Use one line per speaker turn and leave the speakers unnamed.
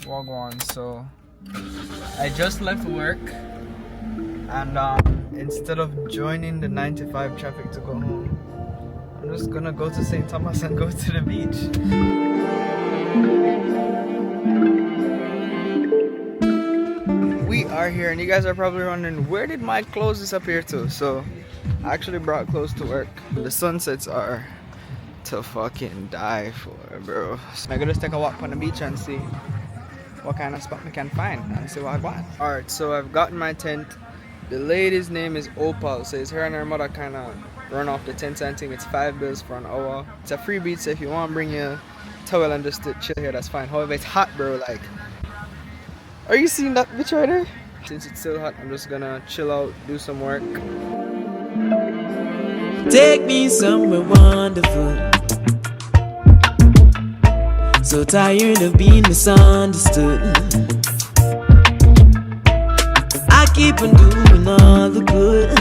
Wagwan. So I just left work, and instead of joining the 9 to 5 traffic to go home, I'm just gonna go to St. Thomas and go to the beach. We are here, and you guys are probably wondering, where did my clothes disappear to? So I actually brought clothes to work. The sunsets are to fucking die for, bro. So I'm gonna just take a walk on the beach and see what kind of spot we can find and see what I want. Alright, so I've gotten my tent. The lady's name is Opal, so it's her and her mother kind of run off the tent, and I think it's $5 for an hour. It's a free beach, so if you want to bring your towel and just to chill here, that's fine. However, it's hot, bro. Like, are you seeing that bitch right there? Since it's still hot, I'm just gonna chill out, do some work.
Take me somewhere wonderful. So tired of being misunderstood. I keep on doing all the good,